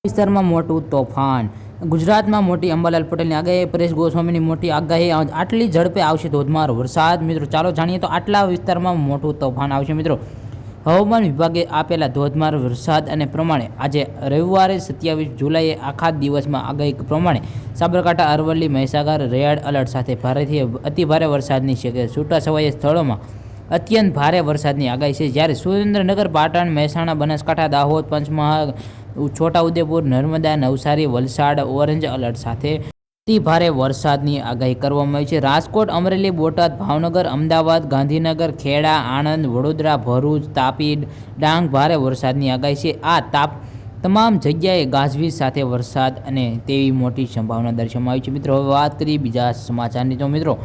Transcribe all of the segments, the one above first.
વિસ્તારમાં મોટું તોફાન. ગુજરાતમાં મોટી અંબાલાલ પટેલની આગાહી, પરેશ ગોસ્વામીની મોટી આગાહી. આટલી ઝડપે આવશે ધોધમાર વરસાદ. મિત્રો ચાલો જાણીએ તો આટલા વિસ્તારમાં મોટું તોફાન આવશે. મિત્રો હવામાન વિભાગે આપેલા ધોધમાર વરસાદ અને પ્રમાણે આજે રવિવારે 27 જુલાઈએ આખા દિવસમાં આગાહી પ્રમાણે સાબરકાંઠા, અરવલ્લી, મહીસાગર રેડ એલર્ટ સાથે ભારેથી અતિભારે વરસાદની શક્યતા. છૂટાછવાયા સ્થળોમાં અત્યંત ભારે વરસાદની આગાહી છે. જ્યારે સુરેન્દ્રનગર, પાટણ, મહેસાણા, બનાસકાંઠા, દાહોદ, પંચમહાલ, છોટાઉદેપુર, નર્મદા, નવસારી, વલસાડ ઓરેન્જ એલર્ટ સાથે અતિ ભારે વરસાદની આગાહી કરવામાં આવી છે. રાજકોટ, અમરેલી, બોટાદ, ભાવનગર, અમદાવાદ, ગાંધીનગર, ખેડા, આણંદ, વડોદરા, ભરૂચ, તાપી, ડાંગ ભારે વરસાદની આગાહી છે. આ તમામ જગ્યાએ ગાજવીજ સાથે વરસાદ અને તેવી મોટી સંભાવના દર્શાવવામાં આવી છે. મિત્રો હવે વાત કરીએ બીજા સમાચારની. તો મિત્રો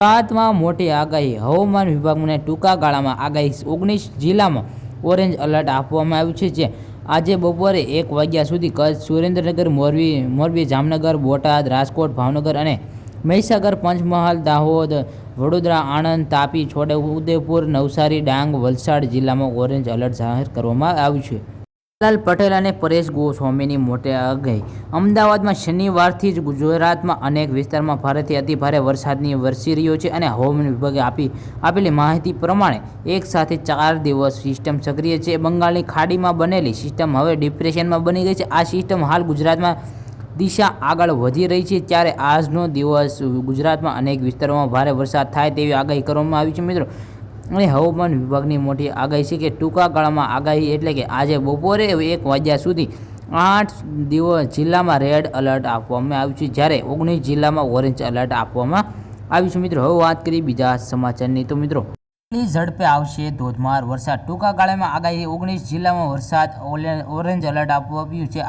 ગુજરાતમાં મોટી આગાહી. હવામાન વિભાગને ટૂંકા ગાળામાં આગાહી. 19 જિલ્લામાં ઓરેન્જ એલર્ટ આપવામાં આવ્યું છે. જે આજે બપોરે 1 વાગ્યા સુધી કચ્છ, સુરેન્દ્રનગર, મોરબી, જામનગર, બોટાદ, રાજકોટ, ભાવનગર અને મહીસાગર, પંચમહાલ, દાહોદ, વડોદરા, આણંદ, તાપી, છોટાઉદેપુર, નવસારી, ડાંગ, વલસાડ જિલ્લામાં ઓરેન્જ એલર્ટ જાહેર કરવામાં આવ્યું છે. અંબાલાલ પટેલ અને પરેશ ગોસ્વામીની મોટી આગાહી. અમદાવાદમાં શનિવારથી જ ગુજરાતમાં અનેક વિસ્તારમાં ભારેથી અતિભારે વરસાદની વરસી રહ્યો છે અને હવામાન વિભાગે આપેલી માહિતી પ્રમાણે એક સાથે 4 દિવસ સિસ્ટમ સક્રિય છે. બંગાળની ખાડીમાં બનેલી સિસ્ટમ હવે ડિપ્રેશનમાં બની ગઈ છે. આ સિસ્ટમ હાલ ગુજરાતમાં દિશા આગળ વધી રહી છે. ત્યારે આજનો દિવસ ગુજરાતમાં અનેક વિસ્તારોમાં ભારે વરસાદ થાય તેવી આગાહી કરવામાં આવી છે. મિત્રો અને હવામાન વિભાગની મોટી આગાહી છે કે ટૂંકા ગાળામાં આગાહી એટલે કે આજે બપોરે 1 વાગ્યા સુધી 8 જિલ્લામાં રેડ એલર્ટ આપવામાં આવ્યું છે. જ્યારે 19 જિલ્લામાં ઓરેન્જ એલર્ટ આપવામાં આવ્યું છે. મિત્રો હવે વાત કરીએ બીજા સમાચારની. તો મિત્રો કેટલી ઝડપે આવશે ધોધમાર વરસાદ. ટૂંકા ગાળામાં આગાહી. 19 જિલ્લામાં વરસાદ ઓરેન્જ એલર્ટ આપવામાં આવ્યું છે.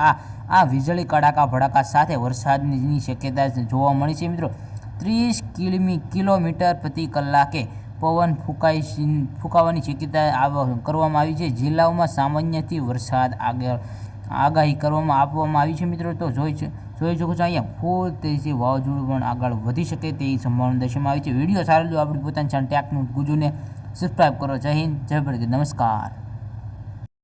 આ વીજળી કડાકા ભડાકા સાથે વરસાદની શક્યતા જોવા મળી છે. મિત્રો 30 કિલોમીટર પ્રતિ કલાકે પવન ફૂંકાવાની શક્યતા કરવામાં આવી છે. જિલ્લાઓમાં સામાન્યથી વરસાદ આગાહી આપવામાં આવી છે. મિત્રો તો જોઈ શકો છો અહીંયા ફૂલ તેજી વાવાઝોડું પણ આગળ વધી શકે તેવી સંભાવના દર્શાવવામાં આવી છે. વિડીયો સારો જો આપણી પોતાની ચેનલ ટેકનું ગુજુને સબસ્ક્રાઈબ કરો. જય હિન્દ, જય ભારત, નમસ્કાર.